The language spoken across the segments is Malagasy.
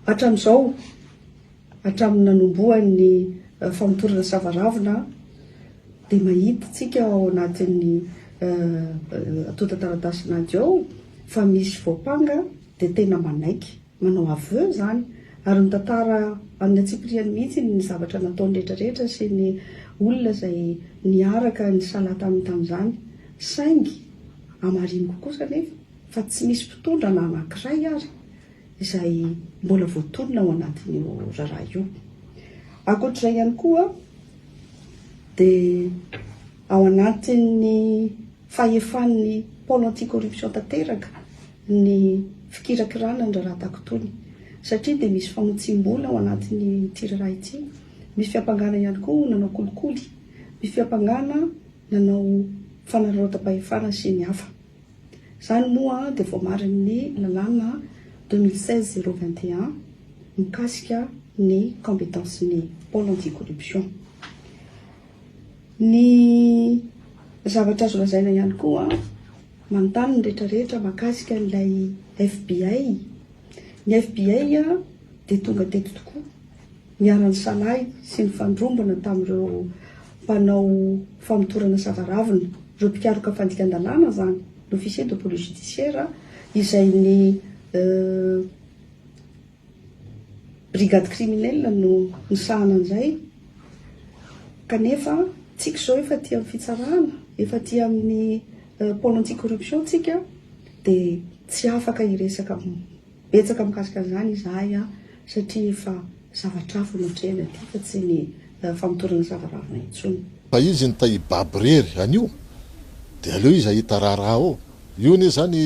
hatramin'izao hatramin'ny nanomboan'ny famotorana savaravina dia mahita tsika ao anatin'ny atotataratasinazy ao fa misy voapanga dia tena manaiky manao aveu zany ary ny tantara amin'ny atsipiriany mihitsy ny zavatra nataony rehetrarehetra sy ny olona izay niaraka ny sala tamin'izany saingy amariny kokosa nefa fa tsy misy mpitondra na anankiray ary izay mbola voatonona ao anatin'io raharaha io. Ankoatr'izay ihany koa dia ao anatin'ny fahefan'ny pôle anticorruption tanteraka ny fikirakirana ny raharaha tahaka itony satria dia misy famotsim-bola ao anatin'ny tiraraha ity, misy fiampangana ihany koa nanao kolikoly, misy fiampangana nanao fanararaotam-pahefana sy ny hafa. Izany moa dia voamarin'ny lalàna 2016-021 mikasika ny compétence ny pôle anticorruption. Ny zavatra azo lazaina ihany koa manontany ny rehetrarehetra mahakasika n'ilay FBI. Ny FBI dia tonga teto tokoa niara-ny salahy sy ny fandrombana tamin'ireo mpanao famotorana savaravina, ireo mpikaroka fandikan-dalàna zany, l'officier de police judiciaire izay ny brigade criminelle no nisahana an'izay. Kanefa tsika izao efa tia amin'ny fitsarana, efa tia amin'ny pôle anticorruption tsika dia tsy afaka hiresaka betsaka mikasika an'izany izahay satria efa zavatra hafa notrehana aty fa tsy ny famotorana savaravina intsony. Fa izy ny tahibaby rery anio dia aleo izy ahita raharaha ao. Io ne zany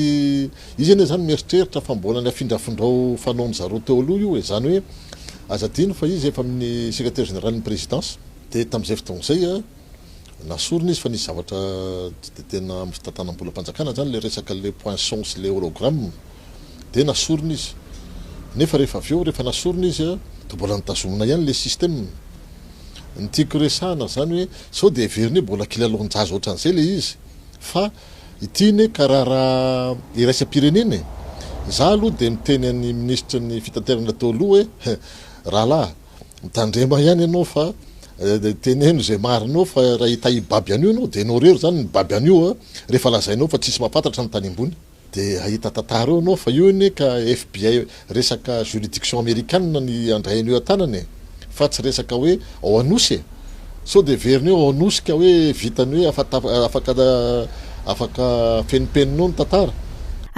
izy ane zany mieritreritra fa mbola ny afindrafindrao fanaony zareo teo aloha io zany hoe azadino fa izy efa amin'ny secrétaire général ny présidence dia tamin'izay fotoana izay nasorina izy fa nisy zavatra dia tena fitantanam-bolam-panjakana zany le resaka le poinçon sy le hologramme dia nasorina izy nefa rehefa avy eo rehefa nasorina izy dia mbola nitazomina ihany le système. Ny tiako resahana zany hoe sao dia heveriny hoe mbola kilalon-jazo ohatran'izay le izy fa ity ne karaha iraisam-pirenena za aloha dia miteny an'ny ministre ny fitaterana teo aloha hoe rahalahy mitandrema ihany ianao fa teneno izay marinao fa raha hitahibaby an'io ianao dia ianao rery zany ny baby an'io rehefa lazainao fa tsisy mahafantatra ny tany ambony dia ahita tantara eo ianao fa io ne ka FBI resaka juridiction américaine ny andrahan'io an-tanany fa tsy resaka hoe ao anosy sao dia veriny eo ao anosy ka hoe vitany hoe afaka fenipeninao ny tantara.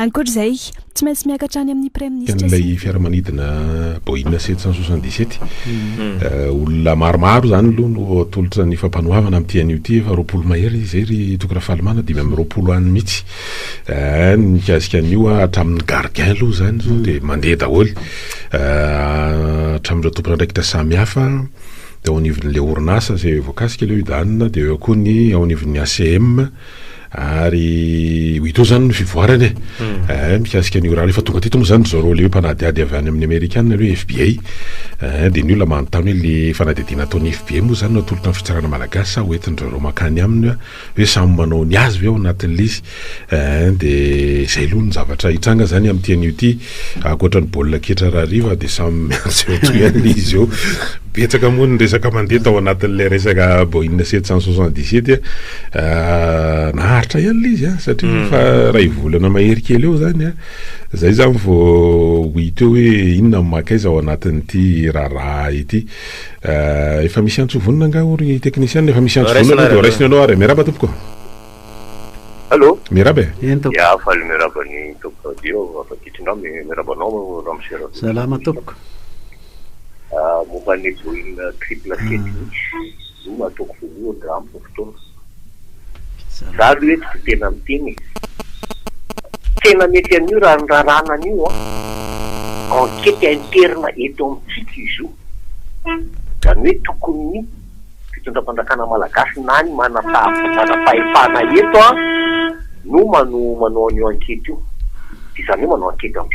Ankoatr'izay tsy maintsy miakatra any amin'ny prime ministre ilay fiaramanidina Boeing 777 olona maromaro zany aloha no atolotra ny fampanohavana amin'ity an'io ity efa 20 mahery zay ry tokorafahalimana 520 any mihitsy mikasika an'io hatramin'ny gardien aloha zany zao dia mandeha daholo hatramin'ireo tompona ndraikitra samy hafa dia ao anivon'ilay orinasa zay voakasika ilay idanina dia eo koa ny ao anivon'ny ACM ary hito zany ny fivoarany mikasika an'io raha rehefa tonga teto moa zany zareo le hoe mpanadiady avy any amin'ny Amerikanina le FBI dia ny olona manontany hoe le fanadihadiana ataon'ny FBI moa zany natolotry ny fitsarana malagasy sa hoentin-jareo makany aminy hoe samy manao ny azy ve ao anatin'le izy dia izay aloha ny zavatra hitranga zany amin'ity an'io ity ankoatra ny baolina kitra rahariva dia samy miantsy toyany izy eo betsaka moa ny resaka mandeha tao anatin'ilay resaka Boeing 777 naharitra ihany le izy satria fa raha ivolana mahery kely eo zany zay zany vao hita hoe inona makaiza ao anatin'ity raharaha ity efa misy antsovonina nga ory technicien efa misy antsovonina dia raisina anao ary miaraba tompoko. Allô? Miraba ya faly miraba ny tompoko radio afakitrinao mirabanao ramosera salama tompoko momba ny Boeing 777 io ataoko voalohany raha amin'ny fotoana za aloha hoe tsy tena miteny tena mety an'io raha ny rarana an'io enquête interne eto amintsika izy io zany hoe tokony fitondram-panjakana malagasy na ny manapahefana eto no manao an'io enquête io izany hoe manao enquête en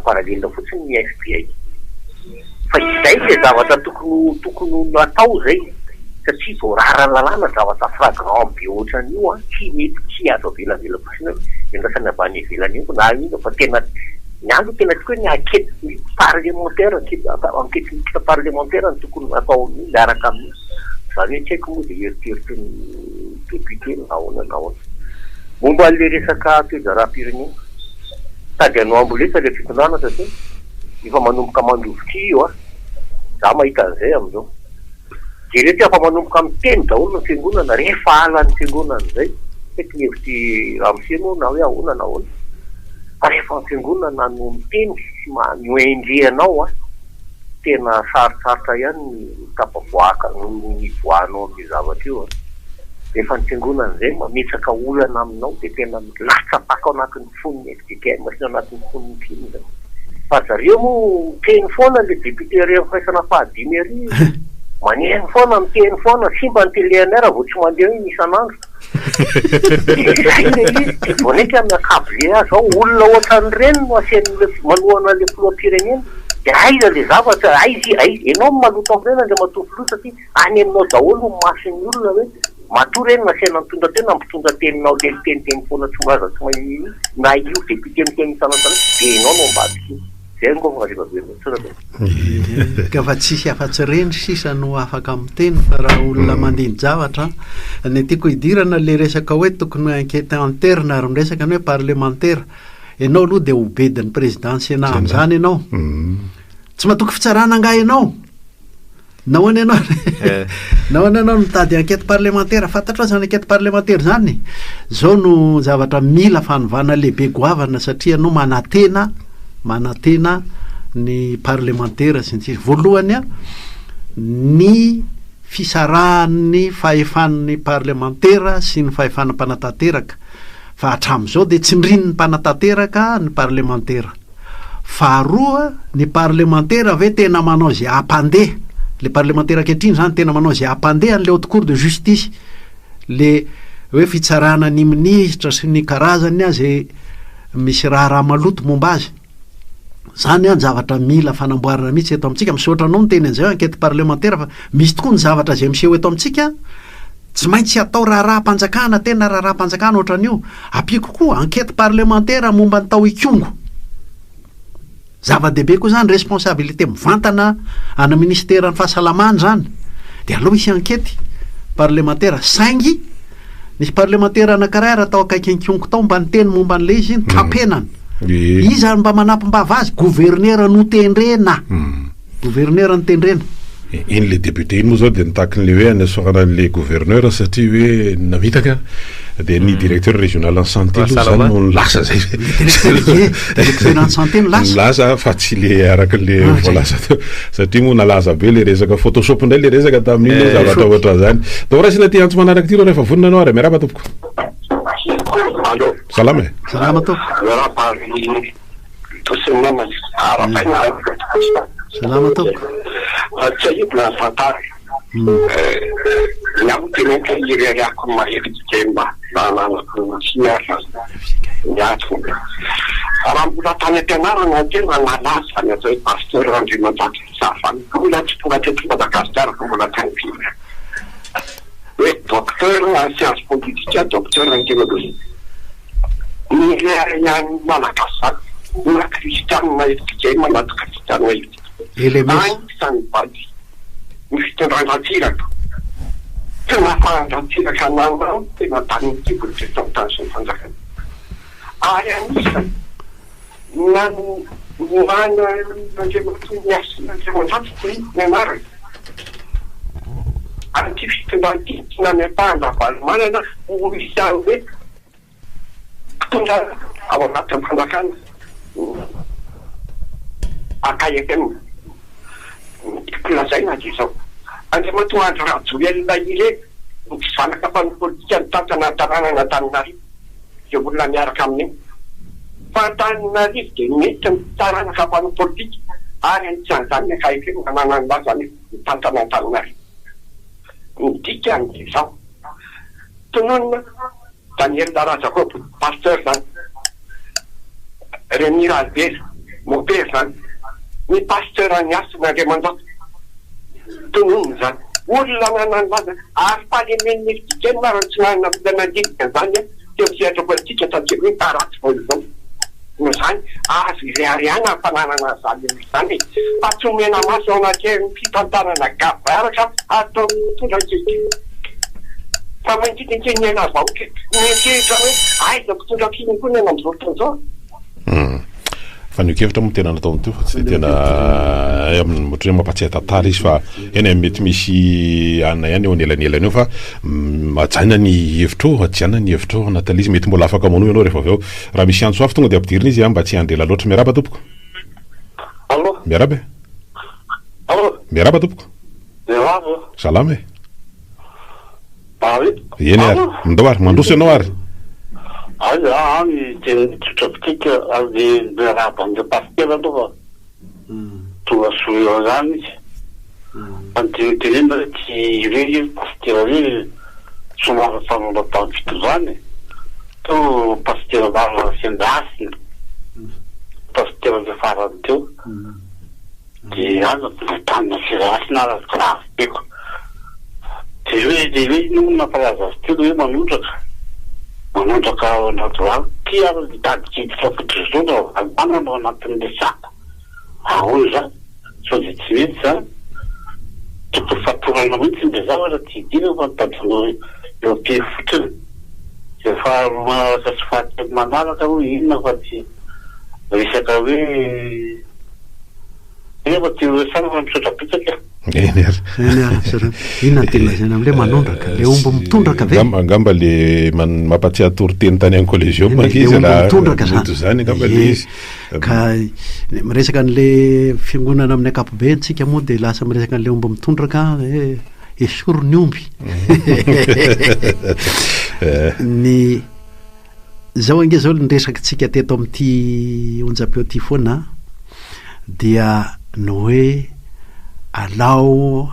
parallèle fotsiny ny FBI fa izay le zavatra tokony atao zay satria vao rarany lalàna zavatra flagrant be ohatran'io tsy mety tsy azo avelavela fotsiny hoe endrasany avany ivelany io na ino fa tena ny andro tena tsy hoe ny akety parlementaire ankety parlementaire ny tokony atao miaraka amin'ny zany hoe tsy haiko moa dia eritreritry ny député nahoana momba an'le resaka toe-daram-pirenena tady anao ambolesa le fitondrana satria efa manomboka mandovitry io za mahita an'izay amin'izao de rehetra efa manomboka miteny daholo ny fiangonana rehefa alan'ny fiangonana izay fety hevitry ramose moa na hoe ahoana na ahoana fa rehefa fiangonana no miteny sy mioendrehanao tena sarosarotra ihany ny tapavoaka ny voanao amin'ny zavatra io rehefa ny fiangonana izay mametsaka olana aminao dia tena latsapaka ao anatin'ny foniny FDKM masina anatin'ny foniny finina fa zareo moa miteny foana le député rehefaisana fahadimy ary maneny foana miteny foana simba ny télé-NR vao tsy mandeha iny isan'andro zay le izy voaneka miakabile azy ao olona ohatran'ireny no asian'le malohana le filoham-pirenena dia aiza le zavatra aizy enao maloto amin'ireny le matovy loha satria any aminao daholo no masin'ny olona hoe matoa reny nasiana mitondra tena mpitondra teninao le teniteny foana tsy malaza tsy mahay na io député miteny isan'andro dia enao no ambadiky zay ngova ka fa tsisy afa-tsy reny sisa no afaka miteny fa raha olona mandiny zavatra ny tiako hidirana le resaka hoe tokony enquête interne ary miresaka ny hoe parlementaire ianao aloha dia obedin'ny président Sénat amin'izany ianao tsy mahatoky fitsarana anga ianao nahoana ianao mitady enquête parlementaire fantatra zany enquête parlementaire zany zao no zavatra mila fanovana lehibe goavana satria ianao manatena ny parlementaire sy ny sisy voalohany ny fisarahan'ny fahefan'ny parlementaire sy ny fahefan'ny mpanatateraka fa hatramin'izao dia tsy niriny ny mpanatateraka ny parlementaire faharoa ny parlementaire ave tena manao zay ampandeha le parlementaire ankehitriny zany tena manao zay ampandeha n'le haute cour de justice le hoe fitsarana ny ministre sy ny karazany zay misy raha maloto momba azy zany ny zavatra mila fanamboarana mihitsy eto amintsika misaotra anao miteny an'izay enquête parlementaire fa misy tokoa ny zavatra zay miseho eto amintsika tsy maintsy atao raha-panjakana tena raha-panjakana ohatran'io ampiko koa enquête parlementaire momba ny tao ikongo zava-dehibe koa zany responsabilité mivantana ana ministère ny fahasalamana zany dia aloha isy enquête parlementaire saingy nisy parlementaire anankiray raha tao akaiky ikongo tao mba niteny momba an'le izy tapenany izy mba manampim-bava azy gouverneur notendrena gouverneur notendrena iny le député iny moa zao dia nitakin'le hoe anasorana an'le gouverneur satria hoe namitaka dia ny directeur régional en santé aloha zany no nilasa zay directeur en santé nilasa fa tsy le arak'le voalasa teo satria moa nalaza be le resaka photoshop indray le resaka tamin'iny zavatra ohatra zany donc raha sina ty antso manaraka ty ro rehefa vonina anao ary miaraba tompoko salama salama tompoko salama tompoko tsahidina fantary ny amo tena ka irereako mahevitikemba nananako simiasa miatro raha mbola tany ampianarana tena nalaza ny atao hoe pasteur andriamanjaka safany mbola tsy tonga teto Madagasikara fa mbola tany pina hoe docteur en science politique docteur en théologie mirery ihany malagasy na kristianina efikema na kristianina efitika sany bady ny fitondran-dratsiraka tena fandratsiraka ananao tena tany tiko ny tany sy ny fanjakana ary anisany nana andriamanjato ny anarany ary ty fitondran-ty tsy namepahana valomanana oisany hoe mpitondra ao anatin'ny fanjakana akayakany tikolazaina dy zao andriamanto andro rajoelona ire tsy zanaka fa ny politika ny tantana tanànana Antananarivo zay olona miaraka amin'iny fa Antananarivo dia mety mitaranaka fa ny politika ary anitsan'izany akayakany manana ny lazany ny tantana Antananarivo ny dika ny zao tononina Daniel Darajakob pasteur zany Rémi Albert Mopé zany ny pasteur any asin'Andriamanjato tononiny zany olona nananlaza ary parlemen'ny efitikeny maro tsy nanana volana dikika zany teo fiatra politika tatry hoe taratsy vao izao no zany azo ireariana ampananana zany zany fa tsy omena maso ao anaty fitantanana gavaratra atao mitondra kely fa maintitinkenyena vaoky mietrehitra hoe aiza mpitondra kinikoa ena am'izao fotoana zao. fa nykevitra mo tena nataony teo fa tsy de tena ohatry mampatsiahy tantara izy fa eny mety misy anna ihany eo anelanyelany eo fa ajaina ny hevitra eo ajiana ny hevitra eo Nathalie izy mety mbola afaka manao ianao rehefa avy eo raha misy antso hafa tonga de ampidirina izy mba tsy handela loatra miaraba tompoko. Allo miaraba e allo miaraba tompoko salama e eny ary mindao ary mandroso ianao ary Ani tsotrapitika avy miarabande pasitera aloha tonga soa zany izy antenentenena tsy reny pasitera reny somary fanonatany fito zany to pasitera vava sendasina pasitera le farany teo de aza tanina sendasina arakraveko de hoe no nampalaza azy teo hoe manondraka ao anaty rano ty ary mitadikitika fotry zao ananao anatin'le saka ahoy zany so de tsy mety zany tokony fatorana mihitsy le za raha ty dina fa mitadinao eo am-py fotriny efa sasy fahaty manaraka hoe inona fa tsy resaka hoe efa ty resana fa misotrapitsaka eny ary inona tena zany am'le manondraka le omby mitondraka ve angamba le mampatsiahy toriteny tany any collégium mankizy raha zany angamba le izy ka miresaka an'le fiangonana amin'ny akapobe ntsika moa de lasa miresaka an'le omby mitondraka esoro ny omby ny zao ange zao niresaka tsika teto amin'ity onjam-peo ty foana dia ny hoe alao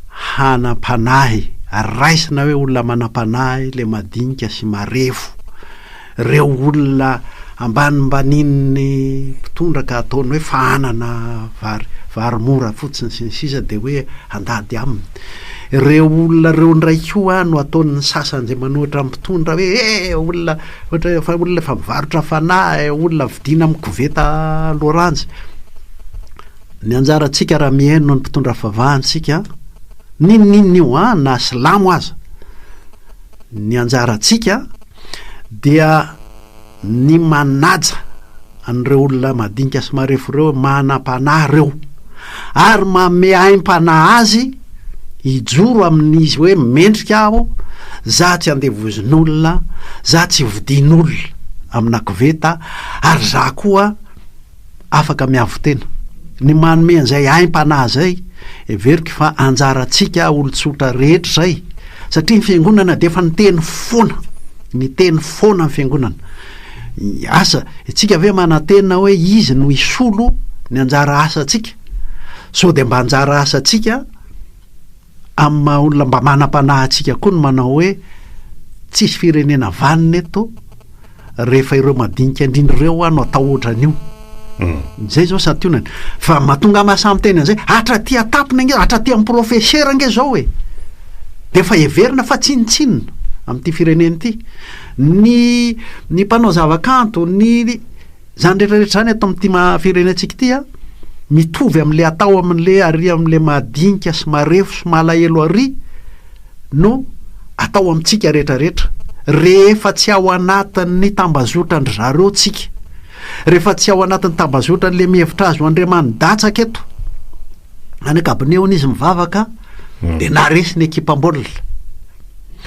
hanam-panahy araisina hoe olona manam-panahy le madinika sy marefo reo olona ambanimbanin'ny mpitondraka ataony hoe fahanana varymora fotsiny sy ny sisa de hoe handady aminy reo olona reo ndray koa no ataon'ny sasany zay manohitra mpitondra hoe olona ohatra olona efa mivarotra fanahy olona vidina amin'ny koveta loranjy ny anjarantsika raha mihaino no ny mpitondra favahantsika ninonino io na silamo aza ny anjarantsika dia ny manaja an'ireo olona madinika sy marefo reo manam-panahy reo ary mame aim-panahy azy hijoro amin'izy hoe mendrika aho za tsy andevozin'olona za tsy vidin'olona amina koveta ary za koa afaka miavotena ny manome an'izay aim-panahy zay everiko fa anjarantsika olotsotra rehetra zay satria ny fiangonana de efa niteny foana ny teny foana ny fiangonana asa itsika ve manantena hoe izy no isolo ny anjara asatsika so de mba anjara asatsika amin'ny olona mba manam-panahy atsika koa no manao hoe tsisy firenena vanina eto rehefa ireo madinika indrindrareo no atao ohatran'io zay zao santionany fa mahatonga mahasamy teny an'izay hatraty atapina nge hatraty amin'ny profesera nge zao hoe de fa everina fa tsinitsinina amin'ity fireneny ity ny mpanao zavakanto ny zany rehetrarehetra zany ato amin'ity firenentsika ity a mitovy amin'le atao amin'le ary amin'le madinika sy marefo sy malahelo ary no atao amintsika rehetrarehetra rehefa tsy ao anatin'ny tambazotrandry zareo tsika rehefa tsy ao anatin'ny tambazotra n'le mihevitra azy ho andriamanidatsaka eto any akabineony izy mivavaka de naresy ny ekipam-baolina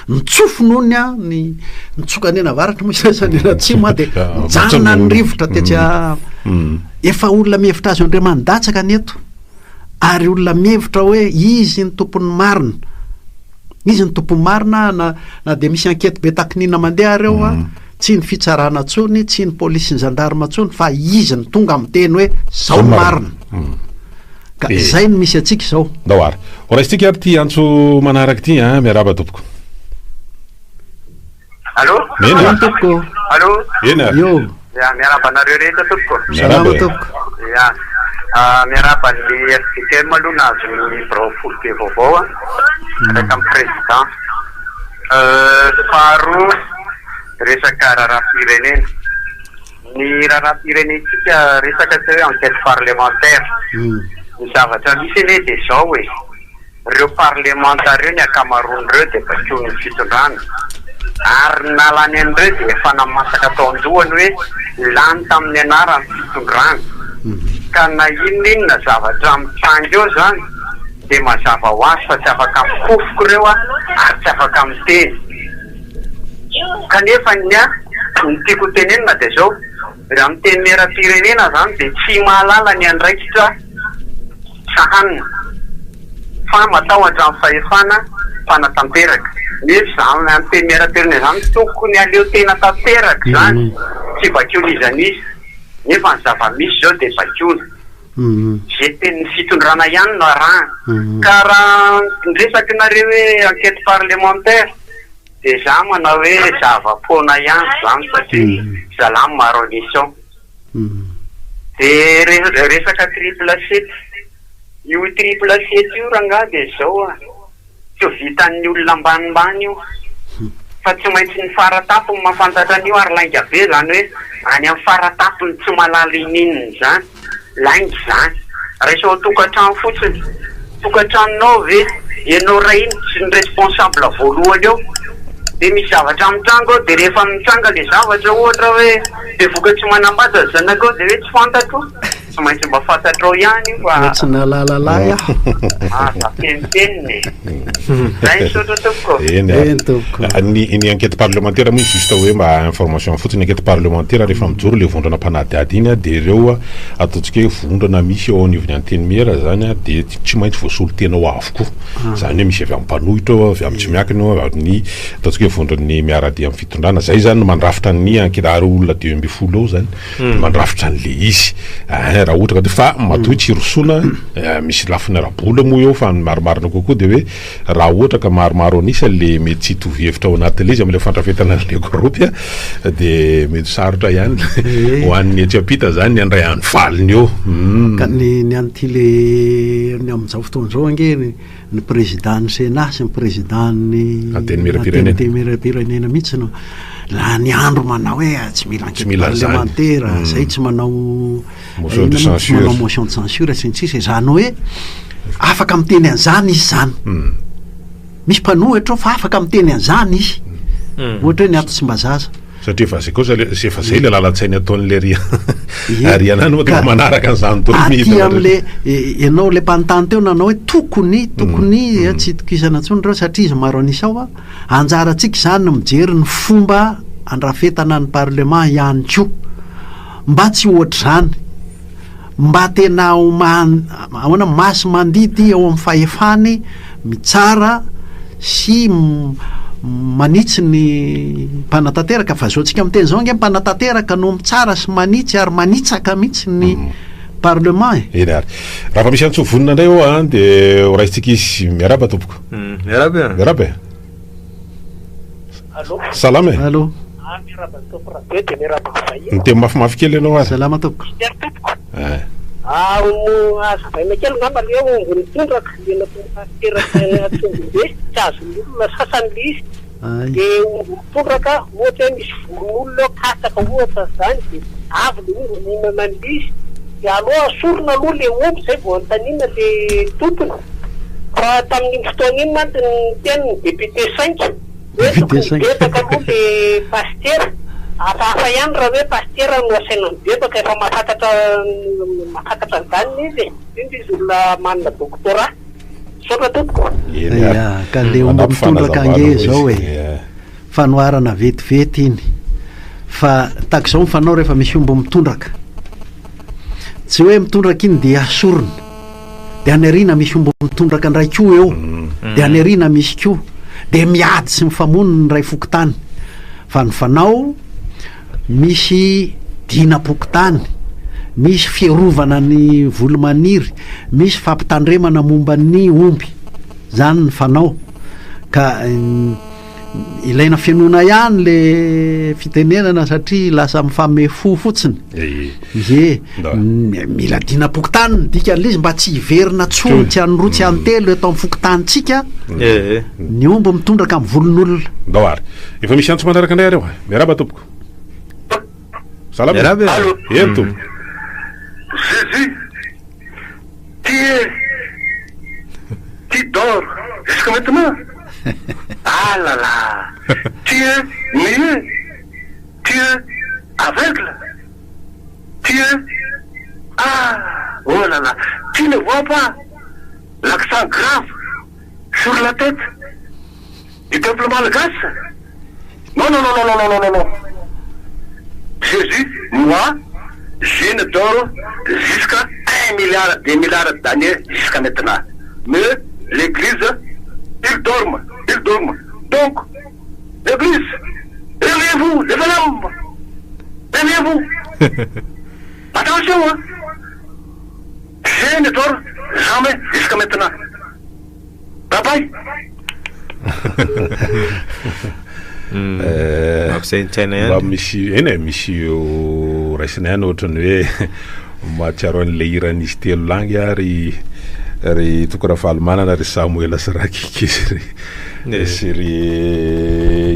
mitsofo nohony a ny mitsokanena avaratra moa sanena tsimo a de mijanona ny rivotra tetsa efa olona mihevitra azy ho andriamanidatsaka ny eto ary olona mihevitra hoe izy ny tompony marina izy ny tompony marina na de misy ankety be takinina mandeha reo a tsy ny fitsarana tsony tsy ny polisy ny gendarme tsony fa izy ny tonga amin'ny teny hoe zao marina ka zay no misy atsika zao ndao ary oraisitsika ary ty antso manaraky ty a miaraba tompoko allo ena tompoko allo ena yo ya miaraba anareo rehetra tompoko salama tompoko ya miaraba ny SDM aloha nazo ny brofolo be vaovao a araka amin'ny président faharoa resaka rahafirenena ny raharam-pirenetsika resaka tsy hoe enquête parlementaire ny zavatra misy anie dia zao hoe ireo parlementaire ireo ny akamaroan'ireo dia bakeo ny fitondrana ary nalany an'ireo dia efa namasaka taondohany hoe lany tamin'ny anarany fitondrana ka na inona zavatra mitsangy eo zany dia mazava ho azy fa tsy afaka mifofoko ireo ary tsy afaka miteny kanefa ny tiako tenenina dia zao raha miteny mera-pirenena zany dia tsy mahalala ny andraikitra sahanina fa matahotra amin'ny fahefana fanatanteraka misy zany miteny mera-pirenena zany tokony aleo tena tanteraka zany tsy bakeon'izan'izy nefa ny zava-misy zao dia bakeona zay tenin'ny fitondrana ihany no araha ka raha nresaky nareo hoe enquête parlementaire dia za manao hoe zava-pona ihany zany satria zalamy maro émission dia resaka triple set io triple set io rangaha dia zao tsy vitan'ny olona ambanimbany io fa tsy maintsy ny faratapony mahafantatra an'io ary lainga be zany hoe any amin'ny faratapony tsy malala inininy zany laingy zany raha sao tokantrano fotsiny tokantranonao ve ianao ray iny sy ny responsable voalohany eo dia misy zavatra mitrango ao dia rehefa mitranga le zavatra ohatra hoe dia vokatsy manambady zanakao dia hoe tsy fantatro tsy maintsy mba fantatrao ihany io fa tsy nalalalay peniteniny zay sotra toko ny enquête parlementaire moa juste hoe mba information fotsiny enquête parlementaire rehefa mijoro le vondrana mpanadiady iny dia ireo ataontsika hoe vondrana misy ao anivony anteny mera zany dia tsy maintsy voasolo tena ao avokoa zany hoe misy avy amin'ny mpanohitra ao avy amin'ny tsy miakiny ao ny ataontsika hoe vondrany miarady amin'ny fitondrana zay zany mandrafitra ny enquête ary olona 2 ao zany mandrafitra an'le izy raha ohatra ka dia fa matoy tsy rosoana misy lafiny arabola moa eo fa maromarina kokoa dia hoe raha ohatra ka maromaro anisa le mety tsy hitovy hevitra ao anatin'le izy amin'le fandrafetana le gropy dia mety sarotra ihany ho an'ny etsapita zany ny andray any faliny eo ka ny an'ity le ny amin'izao fotoan'izao ange ny président ny sénat sy ny président ny anteny mera-pirenena mihitsy no la ny andro manao hoe tsy mila enquête parlementaire zay tsy manao motion de censure sy ny tsisy zany hoe afaka miteny an'izany izy zany misy mpanohitra fa afaka miteny an'izany izy ohatra hoe ny ato tsy mba zaza satria fa zay kosa efa zay le lalatsainy ataon'le arianany moa dia manaraka an'izany aty am'le ianao le mpanontany teo nanao hoe tokony tsy itokisana ntsony reo satria izy maro anisy ao anjarantsika zany no mijery ny fomba andrafetana ny parlement ihany koa mba tsy ohatra zany mba tena ahoana masy mandidy ao amin'ny fahefany mitsara sy manitsy ny mpanatanteraka fa zao tsika miteny zao nge mpanatanteraka no mitsara sy manitsy ary manitsaka mihitsy ny parlement eny ary raha fa misy antsovonina indray eo dia raisitsika izy miaraba tompoko miaraba salama e allo mitemo mafimafy kely ianao ary salama tompoko azabaina kely ngamba le ombony tondraka le natondrateraka atsongobe tsy azony olona sasany le izy dia ombony tondraka ohatra hoe misy volon'olona katsaka ohatra zany dia avy le ombony manany le izy dia aloha asorona aloha le omby zay vao antanina le tompony fa tamin'iny fotoana iny manty ny teniny député 5 betaka aloha le paster hafahafa ihany raha hoe paster no asaina mibebaka efa mahafantatra an'izany izy indro izy olona manana doctorat sotra tompoko ka le omba mitondraka ange zao hoe fanoharana vetivety iny fa tak zao mifanao rehefa misy omba mitondraka tsy hoe mitondraka iny dia asorona dia anyarina misy omba mitondraka ndray koa eo dia anyarina misy koa dia miady sy mifamonony ny ray fokotany fa ny fanao misy dina-pokotany misy fierovana ny volomaniry misy fampitandremana momba ny omby zany ny fanao ka ilaina fianona ihany le fitenenana satria lasa mifame fo fotsiny mila dina-pokotany dikan'le izy mba tsy hiverina tsony tsy anoroa tsy antelo eto amin'ny fokotanitsika ny omby mitondraka amin'ny volon'olona daoary efa misy antso manaraka indray areo miaraba tompoko salama Allô. eto Jésus, tu dors jusqu'à maintenant. Ah là là, tu es muet, tu es aveugle, tu es... Ah, oh là là, tu ne vois pas l'accent grave sur la tête du peuple malgache. Non, non, non, non, non, non, non, non. Jésus, moi, je ne dors jusqu'à 1 milliard d'années jusqu'à maintenant. Mais l'église, ils dorment. Donc, l'église, réveillez-vous, levez-l'homme, réveillez-vous. Attention, hein. Je ne dors jamais jusqu'à maintenant. Bye bye. mba misy eny misy io raisina ihany ohatrany hoe mahatsiaro an'le iran'izy telo langy ry tokora fahalomanana ry Samuel sy Rakiky sy ry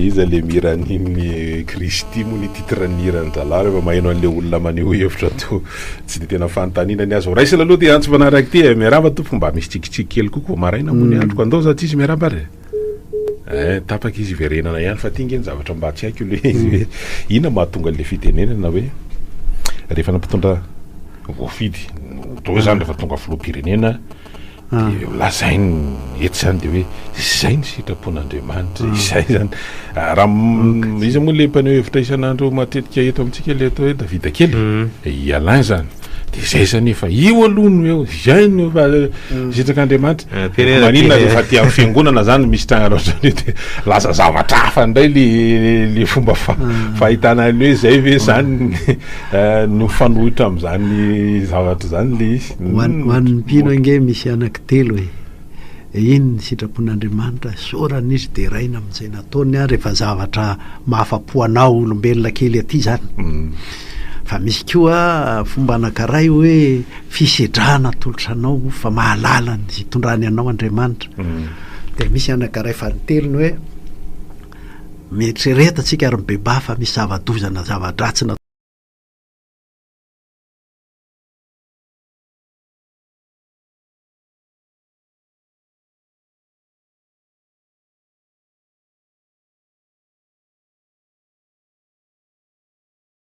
iza le miran'iny Kristy moa ny titrany irany zalahy rehefa maheno an'le olona maneho hevitra to tsy de tena fantaninany azy raisina aloha ty antso fanaraky ty miaraba tompo mba misy tsikitsiky kely kokoa maraina mony androko andao za tsisy miaraba re tapaky izy verenana ihany fa tingeny zavatra mba tsy haiko le izy ina mahatonga le fitenenana hoe rehefa nampitondra voafidy to zany rehefa tonga filoham-pirenena lazainy ety zany de hoe izay ny sitrapon'Andriamanitra izay zany raha izy moa le mpaneo hevitra isan'andro matetika eto amintsika le atao hoe Davida kely ialain zany de zay zany efa io aloha no eo zay no fa sitrak'Andriamanitra maninona rehefa ty amin'ny fiangonana zany misy tragna zany de lasa zavatra hafa indray le fomba fahitana ny hoe zay ve zany no fanohitra am'zany zavatra zany le izy hoan'ny mpino ange misy anankitelo hoe iny ny sitrapon'Andriamanitra sorana izy de raina amin'izay nataony rehefa zavatra mahafapo-anao olombelona kely aty zany fa misy koa fomba anankiray hoe fisedrana tolotranao fa mahalala ny tondrany anao Andriamanitra de misy anankiray fahatelony hoe mieritreretantsika ary mibeba fa misy zavadozana zavadratsy